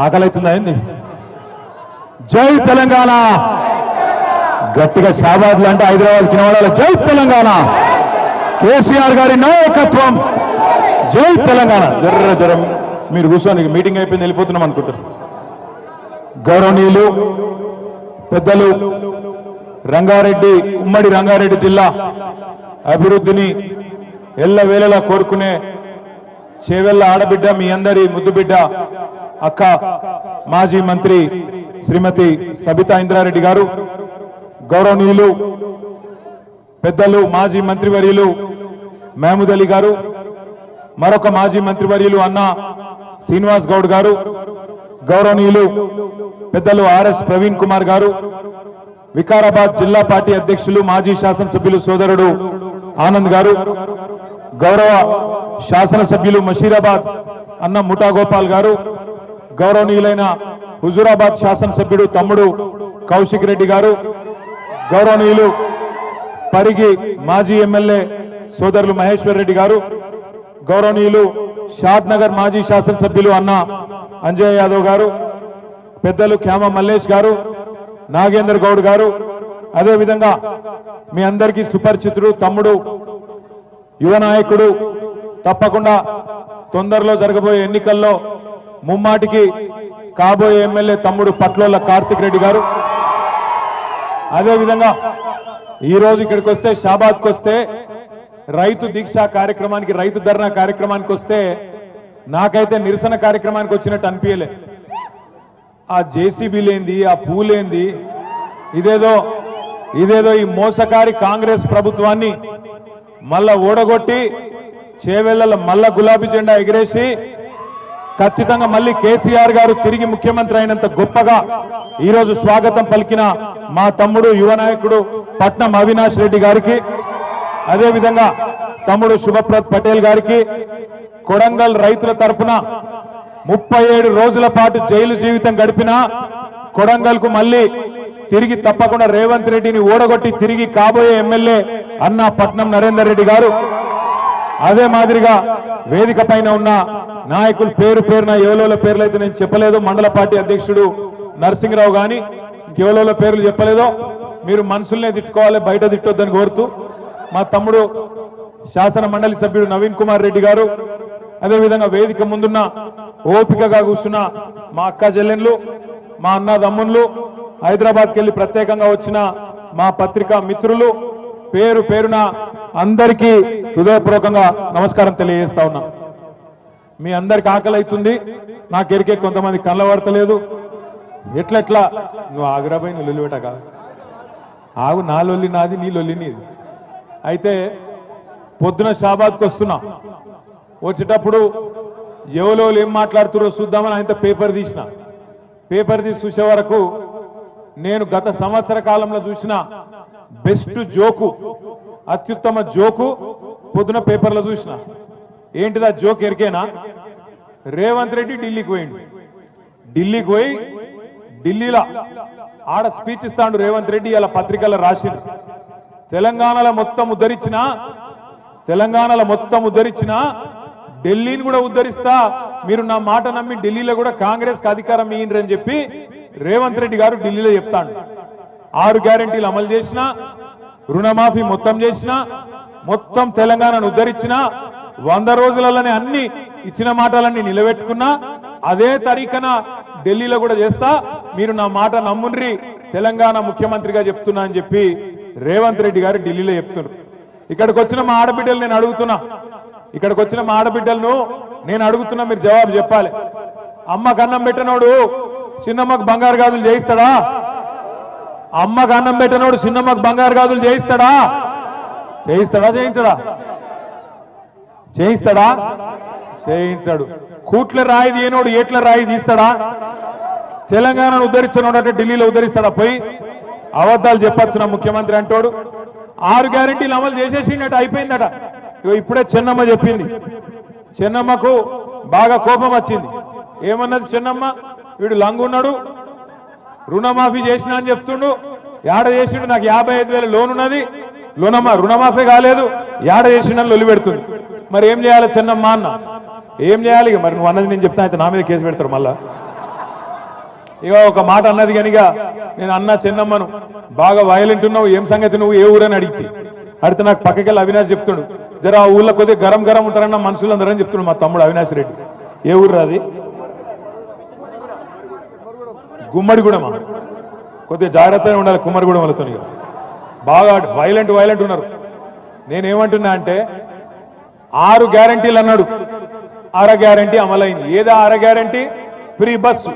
ఆకలితుందా ఏంది? జై తెలంగాణ గట్టిగా షాబాద్లు అంటే హైదరాబాద్ కినవాడాలి. జై తెలంగాణ, కేసీఆర్ గారి నాయకత్వం, జై తెలంగాణ. జర్ర మీరు కూర్చొని మీటింగ్ అయిపోయింది వెళ్ళిపోతున్నాం అనుకుంటారు. గౌరవనీయులు పెద్దలు రంగారెడ్డి, ఉమ్మడి రంగారెడ్డి జిల్లా అభివృద్ధిని ఎల్లవేళలా కోరుకునే చేవెళ్ళ ఆడబిడ్డ, మీ అందరి ముద్దుబిడ్డ అక్క మాజీ మంత్రి శ్రీమతి సబితా ఇంద్రారెడ్డి గారు, గౌరవనీయులు పెద్దలు మాజీ మంత్రివర్యులు మహమూద్ అలీ గారు, మరొక మాజీ మంత్రివర్యులు అన్న శ్రీనివాస్ గౌడ్ గారు, గౌరవనీయులు పెద్దలు ఆర్ఎస్ ప్రవీణ్ కుమార్ గారు, వికారాబాద్ జిల్లా పార్టీ అధ్యక్షులు మాజీ శాసనసభ్యులు సోదరుడు ఆనంద్ గారు, గౌరవ శాసనసభ్యులు మషీరాబాద్ అన్న ముఠా గోపాల్ గారు, గౌరవనీయులైన హుజూరాబాద్ శాసనసభ్యుడు తమ్ముడు కౌశిక్ రెడ్డి గారు, గౌరవనీయులు పరిగి మాజీ ఎమ్మెల్యే సోదరులు మహేశ్వర్ రెడ్డి గారు, గౌరవనీయులు షాద్ నగర్ మాజీ శాసనసభ్యులు అన్న అంజయ్ యాదవ్ గారు, పెద్దలు క్యామ మల్లేష్ గారు, నాగేందర్ గౌడ్ గారు, అదేవిధంగా మీ అందరికీ సుపరిచితుడు తమ్ముడు యువ నాయకుడు, తప్పకుండా తొందరలో జరగబోయే ఎన్నికల్లో ముమ్మాటికి కాబోయే ఎమ్మెల్యే తమ్ముడు పట్లోళ్ళ కార్తిక్ రెడ్డి గారు, అదేవిధంగా ఈరోజు ఇక్కడికి వస్తే షాబాద్కి వస్తే రైతు దీక్ష కార్యక్రమానికి, రైతు ధర్నా కార్యక్రమానికి వస్తే నాకైతే నిరసన కార్యక్రమానికి వచ్చినట్టు అనిపించలే. ఆ జేసీబీలేంది, ఆ పూలేంది, ఇదేదో ఈ మోసకారి కాంగ్రెస్ ప్రభుత్వాన్ని మళ్ళా ఓడగొట్టి చేవెళ్ల మళ్ళా గులాబీ జెండా ఎగిరేసి ఖచ్చితంగా మళ్ళీ కేసీఆర్ గారు తిరిగి ముఖ్యమంత్రి అయినంత గొప్పగా ఈరోజు స్వాగతం పలికిన మా తమ్ముడు యువ నాయకుడు పట్నం అవినాష్ రెడ్డి గారికి, అదేవిధంగా తమ్ముడు శుభప్రద్ పటేల్ గారికి, కొడంగల్ రైతుల తరఫున 37 రోజుల పాటు జైలు జీవితం గడిపిన కొడంగల్ కు మళ్ళీ తిరిగి తప్పకుండా రేవంత్ రెడ్డిని ఓడగొట్టి తిరిగి కాబోయే ఎమ్మెల్యే అన్న పట్నం నరేందర్ రెడ్డి గారు, అదే మాదిరిగా వేదిక పైన ఉన్న నాయకులు పేరున ఎవలోల పేర్లు అయితే నేను చెప్పలేదు, మండల పార్టీ అధ్యక్షుడు నరసింహరావు గాని ఇంకెవలోల పేర్లు చెప్పలేదో మీరు మనసులనే తిట్టుకోవాలి, బయట తిట్టొద్దని కోరుతూ మా తమ్ముడు శాసన మండలి సభ్యుడు నవీన్ కుమార్ రెడ్డి గారు, అదేవిధంగా వేదిక ముందున్న ఓపికగా కూర్చున్న మా అక్క చెల్లెన్లు, మా అన్న తమ్ముళ్ళు, హైదరాబాద్కి వెళ్ళి ప్రత్యేకంగా వచ్చిన మా పత్రికా మిత్రులు, పేరున అందరికీ హృదయపూర్వకంగా నమస్కారం తెలియజేస్తా ఉన్నా. మీ అందరికి ఆకలి అవుతుంది, నాకెరికే కొంతమంది కళ్ళ పడతలేదు. ఎట్లెట్లా నువ్వు ఆగ్రాబాయి నువ్వు లొల్లి పెట్టక ఆగు, నా లొల్లి నాది, నీ లొల్లి నీది. అయితే పొద్దున షాబాద్కి వస్తున్నా, వచ్చేటప్పుడు ఎవరో ఏం మాట్లాడుతురో చూద్దామని ఆయనతో పేపర్ తీసి చూసే వరకు నేను గత సంవత్సర కాలంలో చూసిన బెస్ట్ జోకు, అత్యుత్తమ జోకు పొద్దున పేపర్లో చూసిన. ఏంటిదా జోక్ ఎరికేనా? రేవంత్ రెడ్డి ఢిల్లీకి పోయి ఢిల్లీలో ఆడ స్పీచ్ ఇస్తాడు రేవంత్ రెడ్డి. అలా పత్రికల్లో రాసిండు, తెలంగాణలో మొత్తం ఉద్ధరించిన ఢిల్లీని కూడా ఉద్ధరిస్తా, మీరు నా మాట నమ్మి ఢిల్లీలో కూడా కాంగ్రెస్ కి అధికారం ఇయ్యండి అని చెప్పి రేవంత్ రెడ్డి గారు ఢిల్లీలో చెప్తాడు. 6 గ్యారెంటీలు అమలు చేసిన, రుణమాఫీ మొత్తం చేసిన, మొత్తం తెలంగాణను ఉద్ధరించిన, 100 రోజులలోనే అన్ని ఇచ్చిన మాటలన్నీ నిలబెట్టుకున్నా, అదే తరీఖన ఢిల్లీలో కూడా చేస్తా, మీరు నా మాట నమ్ముండ్రి, తెలంగాణ ముఖ్యమంత్రిగా చెప్తున్నా అని చెప్పి రేవంత్ రెడ్డి గారు ఢిల్లీలో చెప్తున్నారు. ఇక్కడికి వచ్చిన మా ఆడబిడ్డలు నేను అడుగుతున్నా, మీరు జవాబు చెప్పాలి. అమ్మకు అన్నం పెట్టినోడు చిన్నమ్మకు బంగారు గాజులు చేయిస్తాడా? అమ్మకు అన్నం పెట్టినోడు చిన్నమ్మకు బంగారు గాజులు చేయిస్తాడా? చేయించాడు. కూట్ల రాయి తీయనోడు ఏట్ల రాయి తీస్తాడా? తెలంగాణను ఉద్ధరించినోడు అంటే ఢిల్లీలో ఉద్ధరిస్తాడా? పోయి అబద్ధాలు చెప్పొచ్చిన ముఖ్యమంత్రి అంటోడు. 6 గ్యారెంటీలు అమలు చేసేసినట్టు అయిపోయిందట. ఇప్పుడే చెన్నమ్మ చెప్పింది, చెన్నమ్మకు బాగా కోపం వచ్చింది. ఏమన్నది చెన్నమ్మ? వీడు లంగున్నాడు, రుణమాఫీ చేసినా అని చెప్తుండు, యాడ చేసిండు, నాకు 55,000 లోన్ ఉన్నది, రుణమాఫీ కాలేదు, యాడ చేసిండని లొల్లి పెడుతుంది. మరి ఏం చేయాలి చెన్నమ్మ అన్న? ఏం చేయాలి ఇక మరి నువ్వు అన్నది నేను చెప్తాను అయితే నా మీద కేసు పెడతారు మళ్ళా ఇక ఒక మాట అన్నది కనుక నేను అన్న చిన్నమ్మను బాగా వైలెంట్ ఉన్నావు ఏం సంగతి నువ్వు ఏ ఊరని అడిగితే నాకు పక్కకెళ్ళి అవినాష్ చెప్తుడు జర ఆ ఊళ్ళో కొద్దిగా గరం గరం ఉంటారన్న మనుషులు అందరని చెప్తున్నాడు మా తమ్ముడు అవినాష్ రెడ్డి ఏ ఊరు రాది గుమ్మడిగూడమా కొద్దిగా జాగ్రత్తగా ఉండాలి కుమ్మరిగూడెం వాళ్ళతో బాగా వైలెంట్ ఉన్నారు నేనేమంటున్నా అంటే 6 గ్యారంటీలు అన్నాడు 6 గ్యారంటీ అమలైంది ఏదా 6 గ్యారంటీ ఫ్రీ బస్సు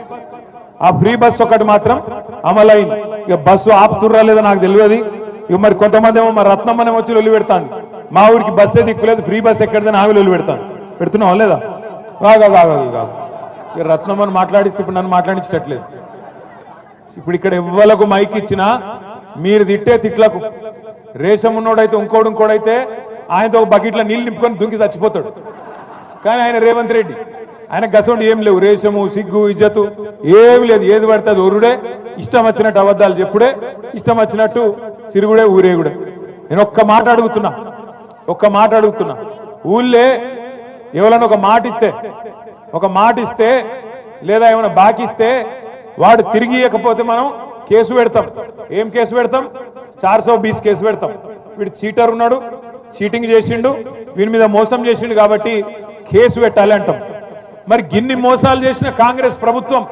ఆ ఫ్రీ బస్సు ఒకటి మాత్రం అమలైంది ఇక బస్సు ఆపుతుర్రా లేదా నాకు తెలియదు ఇక మరి కొంతమంది ఏమో మరి రత్నమ్మనేమో వచ్చి ఒళ్ళు పెడతాను మా ఊరికి బస్సే దిక్కులేదు ఫ్రీ బస్ ఎక్కడిదని ఆమె ఒళ్ళు పెడతాను పెడుతున్నావా లేదా కాదు ఇక రత్నమ్మని మాట్లాడిస్తే ఇప్పుడు నన్ను మాట్లాడించట్లేదు ఇప్పుడు ఇక్కడ ఎవ్వలకు మైక్ ఇచ్చినా మీరు తిట్టే తిట్లకు రేషం ఉన్నోడైతే ఇంకోడైతే ఆయనతో ఒక బకెట్లో నీళ్ళు నింపుకొని దుంకి చచ్చిపోతాడు కానీ ఆయన రేవంత్ రెడ్డి ఆయన గసండి ఏం లేవు రేషము సిగ్గు ఇజ్జతు ఏమి లేదు ఏది పడుతుంది ఒరుడే ఇష్టం వచ్చినట్టు అబద్ధాలు చెప్పుడే ఇష్టం వచ్చినట్టు సిరుగుడే ఊరేగుడే నేను ఒక్క మాట అడుగుతున్నా ఊళ్ళే ఎవరైనా ఒక మాట ఇస్తే లేదా ఏమైనా బాకిస్తే వాడు తిరిగి ఇవ్వకపోతే మనం కేసు పెడతాం ఏం కేసు పెడతాం 420 కేసు పెడతాం వీడు చీటర్ ఉన్నాడు చీటింగ్ చేసిండు వీని మీద మోసం చేసిండు కాబట్టి కేసు పెట్టాలి అంటాం మరి గిన్ని మోసాలు చేసిన కాంగ్రెస్ ప్రభుత్వం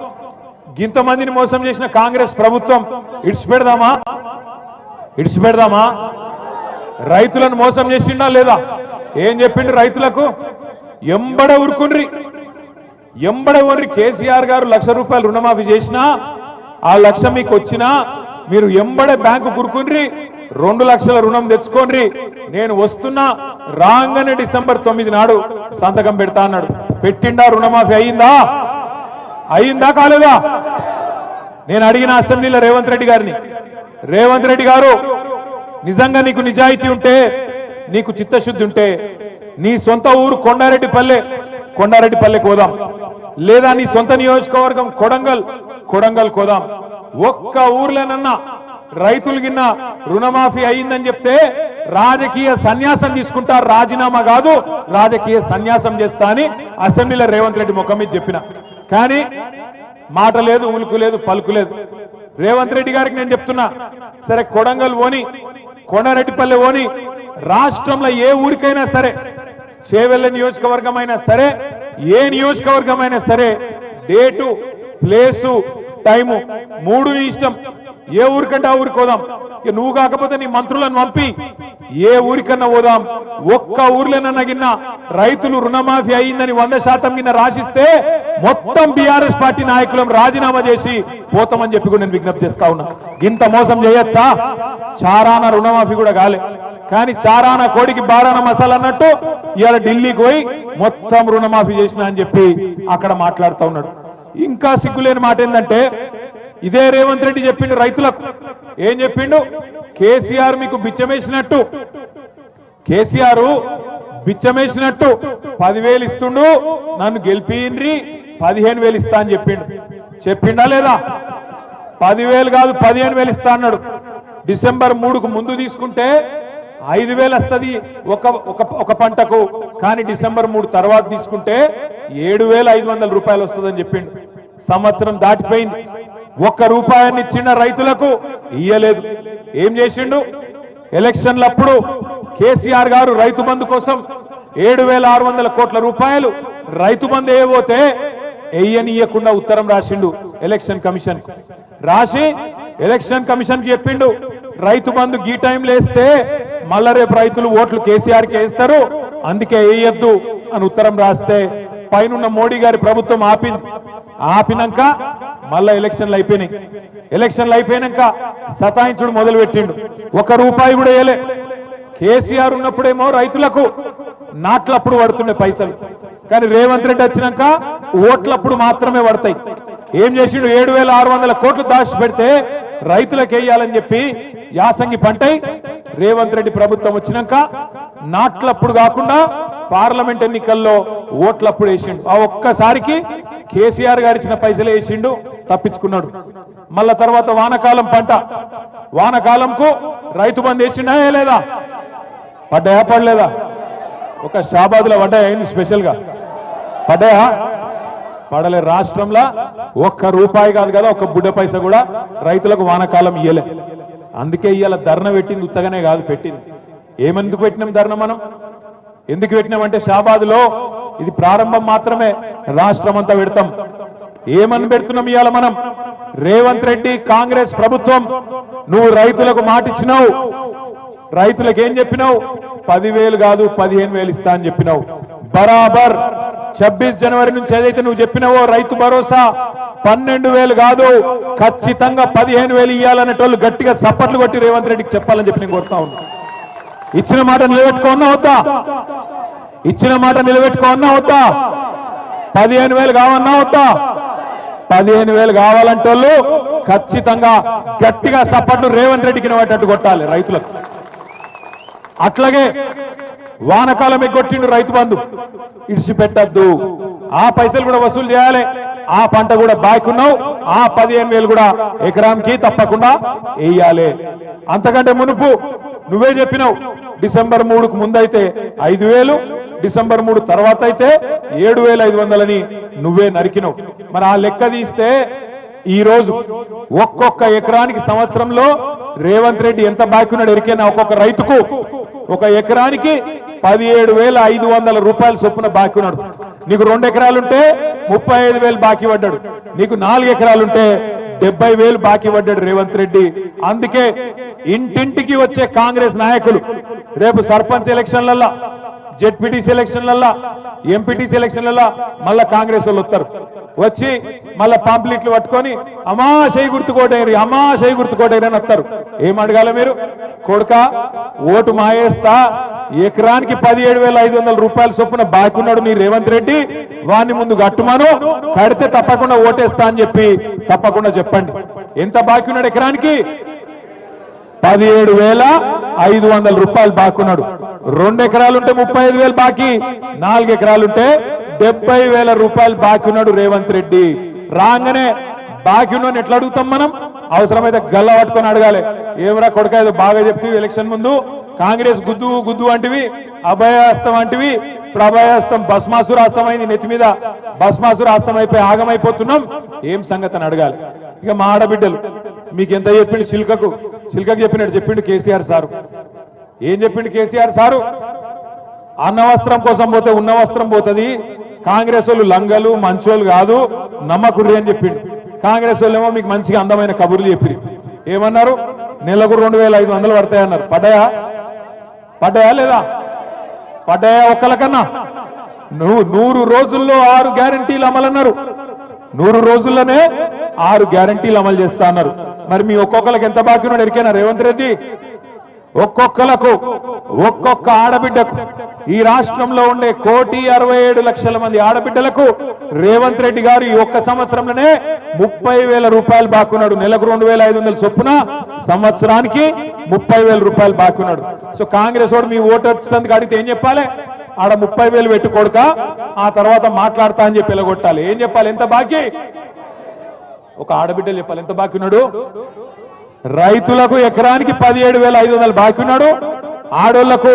గింతమందిని మోసం చేసిన కాంగ్రెస్ ప్రభుత్వం ఇడిచిపెడదామా రైతులను మోసం చేసిండా లేదా ఏం చెప్పిండు రైతులకు ఎంబడ ఊరుకుండ్రి కేసీఆర్ గారు 1,00,000 రూపాయలు రుణమాఫీ చేసినా ఆ 1,00,000 మీకు వచ్చినా మీరు ఎంబడే బ్యాంకు కురుకుండ్రి 2 లక్షల రుణం తెచ్చుకోండి నేను వస్తున్నా రాగానే డిసెంబర్ 9 నాడు సంతకం పెడతా అన్నాడు పెట్టిండా రుణమాఫీ అయిందా కాలేదా నేను అడిగిన అసెంబ్లీలో రేవంత్ రెడ్డి గారు నిజంగా నీకు నిజాయితీ ఉంటే నీకు చిత్తశుద్ధి ఉంటే నీ సొంత ఊరు కొండారెడ్డిపల్లె కోదాం లేదా నీ సొంత నియోజకవర్గం కొడంగల్ కోదాం ఒక్క ఊర్లోనన్నా రైతులు గిన్న రుణమాఫీ అయిందని చెప్తే రాజకీయ సన్యాసం తీసుకుంటా రాజీనామా కాదు రాజకీయ సన్యాసం చేస్తా అని అసెంబ్లీలో రేవంత్ రెడ్డి ముఖం మీద చెప్పిన కానీ మాట లేదు ఉలుకు లేదు పలుకు లేదు రేవంత్ రెడ్డి గారికి నేను చెప్తున్నా సరే కొడంగల్ ఓని కొండారెడ్డిపల్లె ఓని రాష్ట్రంలో ఏ ఊరికైనా సరే చేవెళ్ళ నియోజకవర్గం అయినా సరే ఏ నియోజకవర్గం అయినా సరే డేటు ప్లేసు టైము 3 ఇష్టం ఏ ఊరికంటే ఆ ఊరికి పోదాం ఇక నువ్వు కాకపోతే నీ మంత్రులను పంపి ఏ ఊరికన్నా పోదాం ఒక్క ఊర్లోనన్నా గిన్న రైతులు రుణమాఫీ అయిందని 100% గిన్న రాసిస్తే మొత్తం బీఆర్ఎస్ పార్టీ నాయకులను రాజీనామా చేసి పోతామని చెప్పి కూడా నేను విజ్ఞప్తి చేస్తా ఉన్నా గింత మోసం చేయొచ్చా చారాన రుణమాఫీ కూడా కాలే కానీ చారాన కోడికి బారాన మసాలా అన్నట్టు ఇవాళ ఢిల్లీకి పోయి మొత్తం రుణమాఫీ చేసిన అని చెప్పి అక్కడ మాట్లాడుతూ ఉన్నాడు ఇంకా సిగ్గులేని మాట ఏంటంటే ఇదే రేవంత్ రెడ్డి చెప్పిండు రైతులకు ఏం చెప్పిండు కేసీఆర్ మీకు బిచ్చమేసినట్టు 10,000 ఇస్తుండు నన్ను గెలిపిండ్రి 15,000 ఇస్తా అని చెప్పిండా లేదా 10,000 కాదు 15,000 ఇస్తా అన్నాడు డిసెంబర్ 3కు ముందు తీసుకుంటే 5,000 వస్తుంది ఒక పంటకు కానీ డిసెంబర్ 3 తర్వాత తీసుకుంటే 7,500 రూపాయలు వస్తుందని చెప్పిండు సంవత్సరం దాటిపోయింది ₹1 ఇచ్చిన రైతులకు ఇయ్యలేదు ఏం చేసిండు ఎలక్షన్లప్పుడు కేసీఆర్ గారు రైతు బంధు కోసం 7,600 కోట్ల రూపాయలు రైతు బంధు వేయబోతే ఎయ్యనియకుండా ఉత్తరం రాసిండు ఎలక్షన్ కమిషన్ రాసి ఎలక్షన్ కమిషన్ కి చెప్పిండు రైతు బంధు గీ టైంలో వేస్తే మళ్ళా రేపు రైతులు ఓట్లు కేసీఆర్కి వేస్తారు అందుకే వేయొద్దు అని ఉత్తరం రాస్తే పైనున్న మోడీ గారి ప్రభుత్వం ఆపినాక మళ్ళా ఎలక్షన్లు అయిపోయినాక సతాయించుడు మొదలు పెట్టిండు ₹1 కూడా వేయలే కేసీఆర్ ఉన్నప్పుడేమో రైతులకు నాట్లప్పుడు పడుతుండే పైసలు కానీ రేవంత్ రెడ్డి వచ్చినాక ఓట్లప్పుడు మాత్రమే పడతాయి ఏం చేసిండు 7,600 కోట్లు దాచి పెడితే రైతులకు వేయాలని చెప్పి యాసంగి పంటై రేవంత్ రెడ్డి ప్రభుత్వం వచ్చినాక నాట్లప్పుడు కాకుండా పార్లమెంట్ ఎన్నికల్లో ఓట్లప్పుడు వేసిండు ఆ ఒక్కసారికి కేసీఆర్ గారు ఇచ్చిన పైసలు వేసిండు తప్పించుకున్నాడు మళ్ళా తర్వాత వానకాలం పంట వానకాలంకు రైతు బంధు వేసిండా లేదా పడ్డాయా పడలేదా ఒక షాబాద్లో పడ్డాయి అయింది స్పెషల్గా పడ్డాయా? పడలే. రాష్ట్రంలో ఒక్క రూపాయి కాదు కదా, ఒక్క బుడ్డ పైస కూడా రైతులకు వానకాలం ఇయ్యలే. అందుకే ఇవాళ ధర్నా పెట్టింది ఉత్తగానే కాదు, పెట్టింది. ఏమెందుకు పెట్టినాం ధర్నా? మనం ఎందుకు పెట్టినామంటే షాబాద్లో ఇది ప్రారంభం మాత్రమే, రాష్ట్రం అంతా పెడతాం. ఏమని పెడుతున్నాం ఇవాళ మనం? రేవంత్ రెడ్డి కాంగ్రెస్ ప్రభుత్వం, నువ్వు రైతులకు మాట ఇచ్చినావు. రైతులకు ఏం చెప్పినావు? 10,000 కాదు 15,000 ఇస్తా అని చెప్పినావు. బరాబర్ 26 జనవరి నుంచి ఏదైతే నువ్వు చెప్పినావో రైతు భరోసా 12,000 కాదు, ఖచ్చితంగా 15,000 ఇవ్వాలనేటోళ్ళు గట్టిగా సప్పట్లు కొట్టి రేవంత్ రెడ్డికి చెప్పాలని చెప్పి నేను కోరుతా ఉన్నా. ఇచ్చిన మాట నిలబెట్టుకోన్నా వద్దా? ఇచ్చిన మాట నిలబెట్టుకోన్నా వద్దా? 15,000 కావన్నా వద్దా? 15,000 కావాలంటోళ్ళు ఖచ్చితంగా గట్టిగా సప్పట్లు రేవంత్ రెడ్డికి నిలబెట్టట్టు కొట్టాలి రైతులకు. అట్లాగే వానకాలం ఎగ్గొట్టిండు రైతు బంధు, ఇడిచిపెట్టద్దు. ఆ పైసలు కూడా వసూలు చేయాలి. ఆ పంట కూడా బాకున్నావు, ఆ 15,000 కూడా ఎకరానికి తప్పకుండా వేయాలి. అంతకంటే మునుపు నువ్వే చెప్పినావు, డిసెంబర్ 3కు ముందైతే 5,000, డిసెంబర్ 3 తర్వాత అయితే 7,500 నువ్వే నరికినావు. మరి ఆ లెక్క తీస్తే ఈ రోజు ఒక్కొక్క ఎకరానికి సంవత్సరంలో రేవంత్ రెడ్డి ఎంత బాకున్నాడు ఎరికైనా? ఒక్కొక్క రైతుకు ఒక ఎకరానికి 17,500 రూపాయల చొప్పున బాకీ ఉన్నాడు. నీకు 2 ఎకరాలుంటే 35,000 బాకీ పడ్డాడు. నీకు 4 ఎకరాలుంటే 70,000 బాకీ పడ్డాడు రేవంత్ రెడ్డి. అందుకే ఇంటింటికి వచ్చే కాంగ్రెస్ నాయకులు రేపు సర్పంచ్ ఎలక్షన్లల్లా, జెడ్పీటీసీ ఎలక్షన్లల్లా, ఎంపీటీసీ ఎలక్షన్లల్లా మళ్ళా కాంగ్రెస్ వాళ్ళు వస్తారు. వచ్చి మళ్ళా పాంప్లెట్లు పట్టుకొని అమ్మా చేయి గుర్తుకోటేరి, అమ్మా చేయి గుర్తుకోటేరి అని వస్తారు. ఏం అడగాల మీరు? కొడుక ఓటు మాయేస్తా, ఎకరానికి 17,500 రూపాయల చొప్పున బాకున్నాడు నీ రేవంత్ రెడ్డి, వాడిని ముందు కట్టుమాను, కడితే తప్పకుండా ఓటేస్తా అని చెప్పి తప్పకుండా చెప్పండి. ఎంత బాకున్నాడు ఎకరానికి? 17,500 రూపాయలు బాకున్నాడు. 2 ఎకరాలుంటే 35,000 బాకీ, 4 ఎకరాలుంటే 70,000 రూపాయలు బాకీ ఉన్నాడు రేవంత్ రెడ్డి. రాగానే బాకీ ఉన్నాను ఎట్లా అడుగుతాం మనం? అవసరమైతే గల్ల పట్టుకొని అడగాలి. ఏమరా కొడుక ఏదో బాగా చెప్తీవి ఎలక్షన్ ముందు, కాంగ్రెస్ గుద్దు గుద్దు అంటివి, అభయాస్తం అంటివి, ఇప్పుడు అభయాస్తం భస్మాసురాస్తం అయింది, నెత్తి మీద భస్మాసురాస్తం అయిపోయి ఆగమైపోతున్నాం, ఏం సంగతి అని అడగాలి. ఇక మా ఆడబిడ్డలు మీకు ఎంత చెప్పిండు? చిల్కకు చెప్పినట్టు చెప్పిండు కేసీఆర్ సారు. ఏం చెప్పిండు కేసీఆర్ సారు? అన్న వస్త్రం కోసం పోతే ఉన్న వస్త్రం పోతుంది, కాంగ్రెస్ వాళ్ళు లంగలు మంచోళ్ళు కాదు, నమ్మకుర్రి అని చెప్పిండు. కాంగ్రెస్ వాళ్ళు ఏమో మీకు మంచిగా అందమైన కబుర్లు చెప్పిరి. ఏమన్నారు? నెలకు 2,500 పడతాయన్నారు. పడ్డాయా లేదా? పడ్డాయా ఒక్కలకన్నా? 100 రోజుల్లో 6 గ్యారంటీలు అమలన్నారు. 100 రోజుల్లోనే 6 గ్యారంటీలు అమలు చేస్తా అన్నారు. మరి మీ ఒక్కొక్కరికి ఎంత బాకీ ఉన్నాడు ఎరికైనా రేవంత్ రెడ్డి? ఒక్కొక్కలకు, ఒక్కొక్క ఆడబిడ్డకు, ఈ రాష్ట్రంలో ఉండే 1,67,00,000 మంది ఆడబిడ్డలకు రేవంత్ రెడ్డి గారు ఈ ఒక్క సంవత్సరంలోనే 30,000 రూపాయలు బాకున్నాడు. నెలకు 2,500 చొప్పున, సంవత్సరానికి 30,000 రూపాయలు బాకున్నాడు. సో కాంగ్రెస్ వాడు మీ ఓటు వచ్చినందుకు అడిగితే ఏం చెప్పాలి? ఆడ 30,000 పెట్టుకోడుక, ఆ తర్వాత మాట్లాడతా అని చెప్పి ఎలగొట్టాలి. ఏం చెప్పాలి? ఎంత బాకీ? ఒక ఆడబిడ్డలు చెప్పాలి ఎంత బాకీ ఉన్నాడు. రైతులకు ఎకరానికి 17,500 బాకీ ఉన్నాడు. ఆడోళ్లకు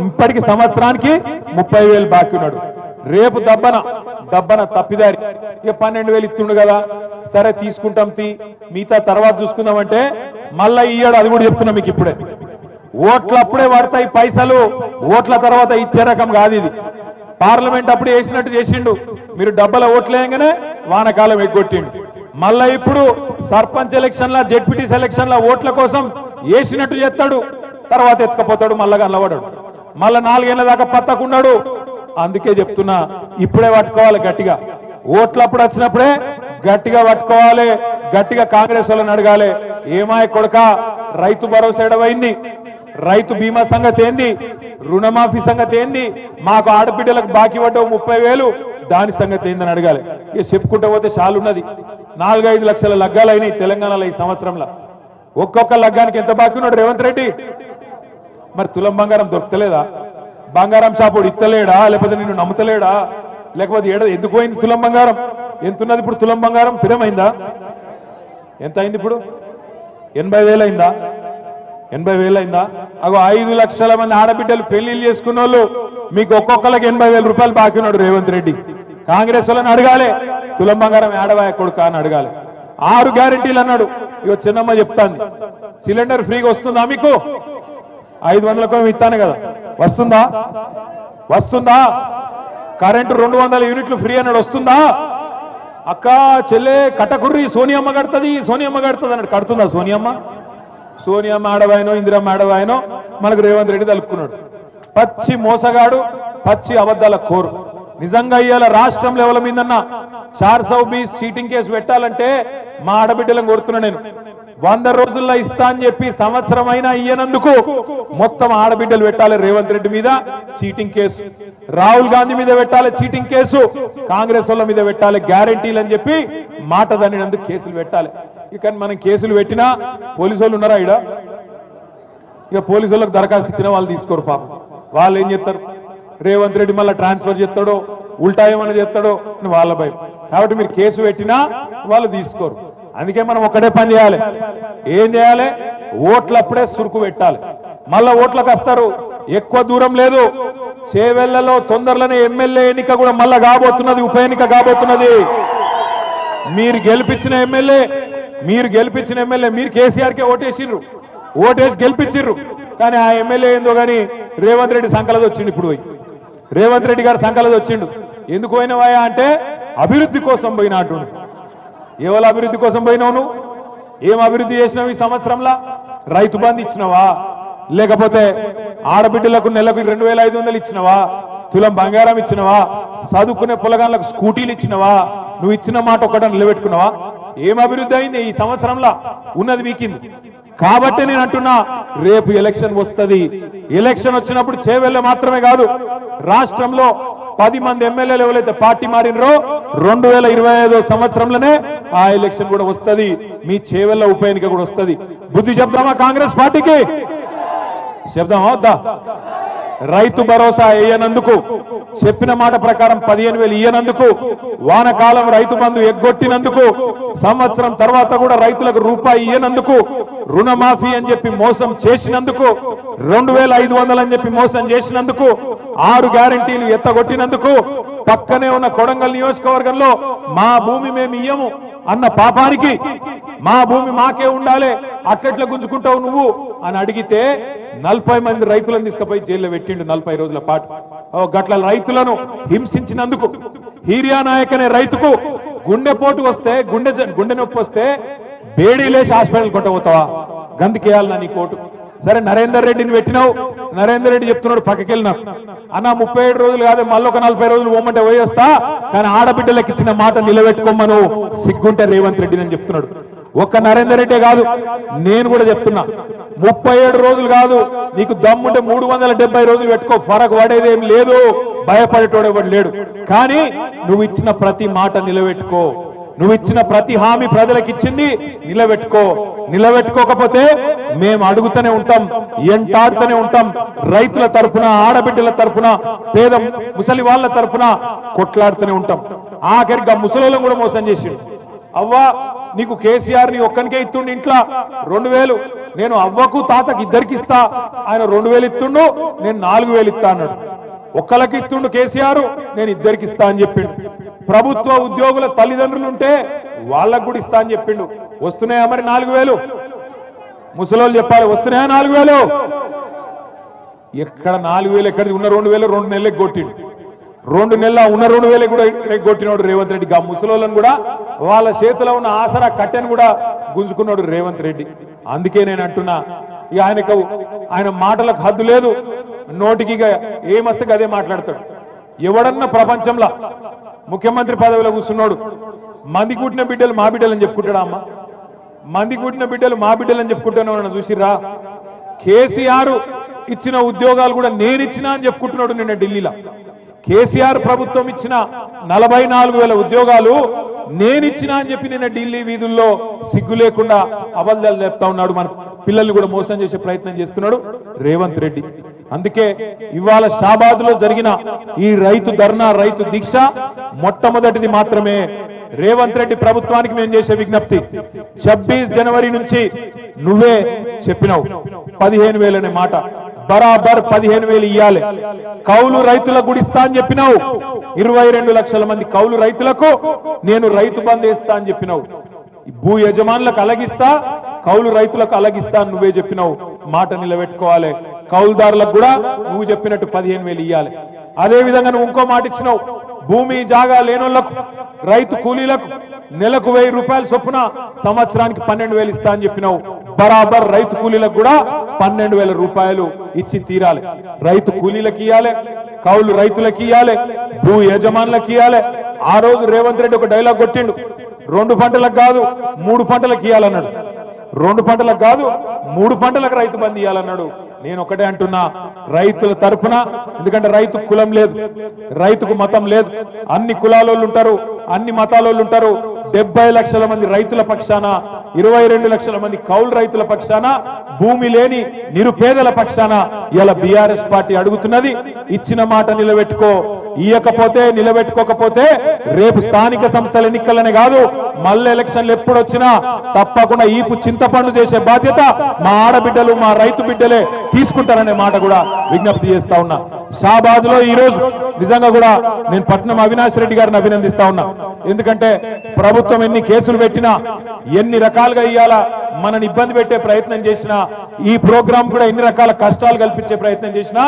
ఇప్పటికి సంవత్సరానికి 30,000 బాకీ ఉన్నాడు. రేపు దబ్బన తప్పిదారి ఇక 12,000 ఇస్తుండు కదా, సరే తీసుకుంటాం మిగతా తర్వాత చూసుకుందామంటే మళ్ళా ఇయ్యాడు. అది కూడా చెప్తున్నా మీకు ఇప్పుడే. ఓట్లు అప్పుడే పడతాయి పైసలు, ఓట్ల తర్వాత ఇచ్చే రకం కాదు ఇది. పార్లమెంట్ అప్పుడు వేసినట్టు చేసిండు, మీరు డబ్బల ఓట్లేయంగానే వానకాలం ఎగ్గొట్టిండు. మళ్ళా ఇప్పుడు సర్పంచ్ ఎలక్షన్ల, జెడ్పీటీసీ ఎలక్షన్ల ఓట్ల కోసం వేసినట్టు చేస్తాడు, తర్వాత ఎత్తుకపోతాడు, మళ్ళా కనబడాడు, మళ్ళా 4 ఏళ్ల దాకా పత్తకున్నాడు. అందుకే చెప్తున్నా, ఇప్పుడే పట్టుకోవాలి గట్టిగా. ఓట్లప్పుడు వచ్చినప్పుడే గట్టిగా పట్టుకోవాలి, గట్టిగా కాంగ్రెస్ వాళ్ళని అడగాలి. ఏమాయ కొడక, రైతు భరోసా ఎడవైంది, రైతు బీమా సంగతి ఏంది, రుణమాఫీ సంగతి ఏంది, మాకు ఆడబిడ్డలకు బాకీ పడ్డవు 30,000, దాని సంగతి ఏందని అడగాలి. ఇక చెప్పుకుంటూ పోతే చాలున్నది. 4-5 లక్షల లగ్గాలైనాయి తెలంగాణలో ఈ సంవత్సరంలో. ఒక్కొక్క లగ్గానికి ఎంత బాకీ ఉన్నాడు రేవంత్ రెడ్డి? మరి తులం బంగారం దొరకలేదా? బంగారం షాపుడు ఇత్తలేడా? లేకపోతే నిన్ను నమ్ముతలేడా? లేకపోతే ఎందుకు పోయింది తులం బంగారం? ఎంతున్నది ఇప్పుడు తులం బంగారం? పిరమైందా? ఎంత అయింది ఇప్పుడు? 80,000 అయిందా? 80,000 అయిందా? అగో 5 లక్షల మంది ఆడబిడ్డలు పెళ్లిళ్ళు చేసుకున్న వాళ్ళు మీకు ఒక్కొక్కరికి 80,000 రూపాయలు బాకీ ఉన్నాడు రేవంత్ రెడ్డి. కాంగ్రెస్ వాళ్ళని అడగాలి, తులం బంగారం ఏడవాయ కొడుక అని అడగాలి. 6 గ్యారెంటీలు అన్నాడు. ఇగో చిన్నమ్మ చెప్తాంది, సిలిండర్ ఫ్రీగా వస్తుందా మీకు? 500కు ఇస్తాను కదా, వస్తుందా? వస్తుందా? కరెంటు 200 యూనిట్లు ఫ్రీ అన్నాడు, వస్తుందా? అక్క చెల్లె కట్టకుర్రి సోనియమ్మ కడుతుంది, సోనియమ్మ కడుతుంది అన్నాడు. కడుతుందా సోనియమ్మ? సోనియమ్మ ఆడవాయనో ఇందిరమ్మ ఆడవాయనో మనకు రేవంత్ రెడ్డి తలుపుకున్నాడు. పచ్చి మోసగాడు, పచ్చి అబద్ధాల కోరు. నిజంగా ఇవాళ రాష్ట్రం లెవెల్ మీదన్నా 420 చీటింగ్ కేసు పెట్టాలంటే మా ఆడబిడ్డలను కొడుతున్నా నేను. 100 రోజుల్లో ఇస్తా అని చెప్పి సంవత్సరం అయినా ఇయ్యనందుకు మొత్తం ఆడబిడ్డలు పెట్టాలి రేవంత్ రెడ్డి మీద చీటింగ్ కేసు, రాహుల్ గాంధీ మీద పెట్టాలి చీటింగ్ కేసు, కాంగ్రెస్ వాళ్ళ మీద పెట్టాలి గ్యారెంటీలు అని చెప్పి మాట దానినందుకు కేసులు పెట్టాలి. ఇక మనం కేసులు పెట్టినా పోలీసు వాళ్ళు ఉన్నారా ఇడ? ఇక పోలీసు వాళ్ళకి దరఖాస్తు ఇచ్చినా వాళ్ళు తీసుకోరు పాపం. వాళ్ళు ఏం చేస్తారు? రేవంత్ రెడ్డి మళ్ళీ ట్రాన్స్ఫర్ చేస్తాడో ఉల్టా ఏమన్నా చేస్తాడో అని వాళ్ళ భయం. కాబట్టి మీరు కేసు పెట్టినా వాళ్ళు తీసుకోరు. అందుకే మనం ఒక్కడే పని చేయాలి. ఏం చేయాలి? ఓట్లప్పుడే సురుకు పెట్టాలి. మళ్ళా ఓట్లకు వస్తారు, ఎక్కువ దూరం లేదు. చేవెళ్లలో తొందరలోనే ఎమ్మెల్యే ఎన్నిక కూడా మళ్ళా కాబోతున్నది, ఉప ఎన్నిక కాబోతున్నది. మీరు గెలిపించిన ఎమ్మెల్యే మీరు కేసీఆర్కే ఓటేసిర్రు, ఓటేసి గెలిపించిర్రు. కానీ ఆ ఎమ్మెల్యే ఏందో కానీ రేవంత్ రెడ్డి సంకలది వచ్చిండు. ఇప్పుడు పోయి రేవంత్ రెడ్డి గారు సంకలది వచ్చిండు. ఎందుకు పోయినవాయా అంటే అభివృద్ధి కోసం పోయినా అంటుండు. ఎవరు అభివృద్ధి కోసం పోయినావు నువ్వు? ఏం అభివృద్ధి చేసినావు ఈ సంవత్సరంలో? రైతు బంధు ఇచ్చినవా? లేకపోతే ఆడబిడ్డలకు నెలకు 2500 ఇచ్చినవా? తులం బంగారం ఇచ్చినవా? చదువుకునే పొలగాళ్ళకు స్కూటీలు ఇచ్చినవా? నువ్వు ఇచ్చిన మాట ఒక్కటని నిలబెట్టుకున్నావా? ఏం అభివృద్ధి అయింది ఈ సంవత్సరంలో? ఉన్నది వీకింది. కాబట్టి నేను అంటున్నా, రేపు ఎలక్షన్ వస్తుంది. ఎలక్షన్ వచ్చినప్పుడు చేవెళ్ళ మాత్రమే కాదు, రాష్ట్రంలో 10 మంది ఎమ్మెల్యేలు ఎవరైతే పార్టీ మారినరో 2025 సంవత్సరంలోనే ఆ ఎలక్షన్ కూడా వస్తుంది. మీ చేవెళ్ళ ఉప ఎన్నిక కూడా వస్తుంది. బుద్ధి చెప్దామా కాంగ్రెస్ పార్టీకి? చెప్దామా వద్దా? రైతు భరోసా వేయనందుకు, చెప్పిన మాట ప్రకారం 15,000 ఇయ్యనందుకు, వానకాలం రైతు బంధు ఎగ్గొట్టినందుకు, సంవత్సరం తర్వాత కూడా రైతులకు రూపాయి ఇయ్యనందుకు, రుణమాఫీ అని చెప్పి మోసం చేసినందుకు, 2,500 అని చెప్పి మోసం చేసినందుకు, 6 గ్యారెంటీలు ఎత్తగొట్టినందుకు, పక్కనే ఉన్న కొడంగల్ నియోజకవర్గంలో మా భూమి మేము ఇయ్యము అన్న పాపానికి, మా భూమి మాకే ఉండాలి అట్లెట్లా గుంజుకుంటావు నువ్వు అని అడిగితే 40 మంది రైతులను తీసుకుపోయి జైల్లో పెట్టిండు 40 రోజుల పాటు. గట్ల రైతులను హింసించినందుకు, హీరియా నాయక్ అనే రైతుకు గుండెపోటు వస్తే, గుండె నొప్పి వస్తే బేడీలేసి హాస్పిటల్ కొట్టబోతావా? గందుకేయాలన్నా నీ కోటు. సరే నరేందర్ రెడ్డిని పెట్టినావు, నరేందర్ రెడ్డి చెప్తున్నాడు పక్కకెళ్ళినా అన్న 37 రోజులు కాదు మళ్ళీ ఒక 40 రోజులు పోమంటే పోయేస్తా, కానీ ఆడబిడ్డలకు ఇచ్చిన మాట నిలబెట్టుకోమను, సిగ్గుంటే రేవంత్ రెడ్డి అని చెప్తున్నాడు. ఒక్క నరేందర్ రెడ్డే కాదు, నేను కూడా చెప్తున్నా, 37 రోజులు కాదు, నీకు దమ్ముంటే 370 రోజులు పెట్టుకో, ఫరక్ పడేదేం లేదు, భయపడేటోడు ఎవడు లేడు. కానీ నువ్వు ఇచ్చిన ప్రతి మాట నిలబెట్టుకో, నువ్వు ఇచ్చిన ప్రతి హామీ ప్రజలకు ఇచ్చింది నిలబెట్టుకో. నిలబెట్టుకోకపోతే మేము అడుగుతూనే ఉంటాం, ఎంటాడుతూనే ఉంటాం. రైతుల తరఫున, ఆడబిడ్డల తరఫున, పేద ముసలి వాళ్ళ తరఫున కొట్లాడుతూనే ఉంటాం. ఆఖరిగా ముసలోళ్ళం కూడా మోసం చేసిండు. అవ్వా నీకు కేసీఆర్ ని ఒక్కనికే ఇస్తుండు ఇంట్లో 2000, నేను అవ్వకు తాతకి ఇద్దరికి ఇస్తా, ఆయన 2000 ఇస్తుండు, నేను 4000 ఇస్తా అన్నాడు. ఒక్కలకి ఇస్తుండు కేసీఆర్, నేను ఇద్దరికి ఇస్తా అని చెప్పిండు. ప్రభుత్వ ఉద్యోగుల తల్లిదండ్రులు ఉంటే వాళ్ళకు కూడా ఇస్తా అని చెప్పిండు. వస్తున్నాయా మరి 4000? ముసలోళ్ళు చెప్పాలి, వస్తున్నాయా 4000? ఎక్కడ 4000 ఎక్కడిది? ఉన్న 2000 2 నెలలకు కొట్టిండు. 2 నెలల ఉన్న 2000 కూడా కొట్టినాడు రేవంత్ రెడ్డి. ఆ ముసలోళ్ళను కూడా వాళ్ళ చేతిలో ఉన్న ఆసరా కట్టెను కూడా గుంజుకున్నాడు రేవంత్ రెడ్డి. అందుకే నేను అంటున్నా, ఇక ఆయన మాటలకు హద్దు లేదు, నోటికి ఇక ఏమస్తే అదే మాట్లాడతాడు. ఎవడన్నా ప్రపంచంలో ముఖ్యమంత్రి పదవిలో కూర్చున్నాడు మంది కూటిన బిడ్డలు మా బిడ్డలు అని చెప్పుకుంటాడా? అమ్మ మంది కూటిన బిడ్డలు మా బిడ్డలు అని చెప్పుకుంటాను చూసిరా? కేసీఆర్ ఇచ్చిన ఉద్యోగాలు కూడా నేను ఇచ్చినా అని చెప్పుకుంటున్నాడు నిన్న ఢిల్లీలో. కేసీఆర్ ప్రభుత్వం ఇచ్చిన 44,000 ఉద్యోగాలు నేనిచ్చినా అని చెప్పి నిన్న ఢిల్లీ వీధుల్లో సిగ్గు లేకుండా అబద్ధాలు చెప్తా ఉన్నాడు. మన పిల్లల్ని కూడా మోసం చేసే ప్రయత్నం చేస్తున్నాడు రేవంత్ రెడ్డి. అందుకే ఇవాళ షాబాద్ లో జరిగిన ఈ రైతు ధర్నా, రైతు దీక్ష మొట్టమొదటిది మాత్రమే. రేవంత్ రెడ్డి ప్రభుత్వానికి మేము చేసే విజ్ఞప్తి, 26 జనవరి నుంచి నువ్వే చెప్పినావు 15,000 అనే మాట. బరాబర్ 15,000 ఇయ్యాలి. కౌలు రైతులకు కూడా ఇస్తా అని చెప్పినావు. 22 లక్షల మంది కౌలు రైతులకు నేను రైతు బంధు వేస్తా అని చెప్పినావు. భూ యజమానులకు అలగిస్తా, కౌలు రైతులకు అలగిస్తా అని నువ్వే చెప్పినావు. మాట నిలబెట్టుకోవాలి. కౌలుదారులకు కూడా నువ్వు చెప్పినట్టు 15,000 ఇయ్యాలి. అదే విధంగా నువ్వు ఇంకో మాట ఇచ్చినావు. భూమి జాగా లేనోళ్లకు, రైతు కూలీలకు నెలకు 1000 రూపాయల చొప్పున సంవత్సరానికి 12,000 ఇస్తా అని చెప్పినావు. బరాబర్ రైతు కూలీలకు కూడా 12,000 రూపాయలు ఇచ్చి తీరాలి. రైతు కూలీలకు ఇయ్యాలి, కౌలు రైతులకు ఇయ్యాలి, భూ యజమానులకు ఇయ్యాలి. ఆ రోజు రేవంత్ రెడ్డి ఒక డైలాగ్ కొట్టిండు. 2 పంటలకు కాదు 3 పంటలకు ఇయ్యాలన్నాడు. 2 పంటలకు కాదు 3 పంటలకు రైతు బంధు ఇయ్యాలన్నాడు. నేను ఒకటే అంటున్నా, రైతుల తరఫున, ఎందుకంటే రైతు కులం లేదు, రైతుకు మతం లేదు, అన్ని కులాలోళ్ళు ఉంటారు, అన్ని మతాలోళ్ళు ఉంటారు. 70 లక్షల మంది రైతుల పక్షాన, 22 లక్షల మంది కౌలు రైతుల పక్షాన, భూమి లేని నిరుపేదల పక్షాన ఇలా బీఆర్ఎస్ పార్టీ అడుగుతున్నది. ఇచ్చిన మాట నిలబెట్టుకో. ఇయ్యకపోతే, నిలబెట్టుకోకపోతే రేపు స్థానిక సంస్థల ఎన్నికలనే కాదు, మళ్ళీ ఎలక్షన్లు ఎప్పుడు వచ్చినా తప్పకుండా ఈపు చింతపండు చేసే బాధ్యత మా ఆడబిడ్డలు, మా రైతు బిడ్డలే తీసుకుంటారనే మాట కూడా విజ్ఞప్తి చేస్తా ఉన్నా. షాబాద్ లో ఈ రోజు నిజంగా కూడా నేను పట్నం అవినాష్ రెడ్డి గారిని అభినందిస్తా ఉన్నా. ఎందుకంటే ప్రభుత్వం ఎన్ని కేసులు పెట్టినా, ఎన్ని రకాలుగా ఇయ్యాలా మనని ఇబ్బంది పెట్టే ప్రయత్నం చేసినా, ఈ ప్రోగ్రాం కూడా ఎన్ని రకాల కష్టాలు కల్పించే ప్రయత్నం చేసినా,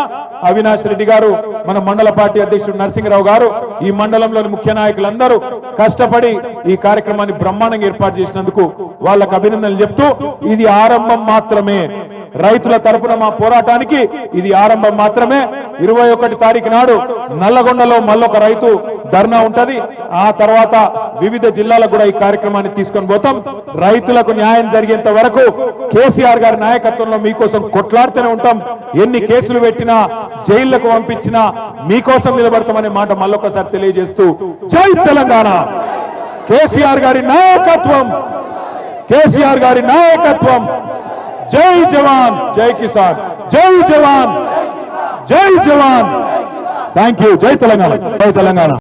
అవినాష్ రెడ్డి గారు, మన మండల పార్టీ అధ్యక్షుడు నరసింహరావు గారు, ఈ మండలంలోని ముఖ్య నాయకులందరూ కష్టపడి ఈ కార్యక్రమాన్ని బ్రహ్మాండంగా ఏర్పాటు చేసినందుకు వాళ్ళకు అభినందనలు చెప్తూ, ఇది ఆరంభం మాత్రమే. రైతుల తరపున మా పోరాటానికి ఇది ఆరంభం మాత్రమే. 21 తారీఖు నాడు నల్లగొండలో మళ్ళొక రైతు ధర్నా ఉంటది. ఆ తర్వాత వివిధ జిల్లాలకు కూడా ఈ కార్యక్రమాన్ని తీసుకొని పోతాం. రైతులకు న్యాయం జరిగేంత వరకు కేసీఆర్ గారి నాయకత్వంలో మీకోసం కొట్లాడుతూనే ఉంటాం. ఎన్ని కేసులు పెట్టినా, జైళ్లకు పంపించినా మీకోసం నిలబడతామనే మాట మళ్ళొకసారి తెలియజేస్తూ, జై తెలంగాణ, కేసీఆర్ గారి నాయకత్వం, కేసీఆర్ గారి నాయకత్వం. జై జవాన్, జై కిసాన్, జై జవాన్, జై జవాన్. Thank you. జై తెలంగాణ, జై తెలంగాణ.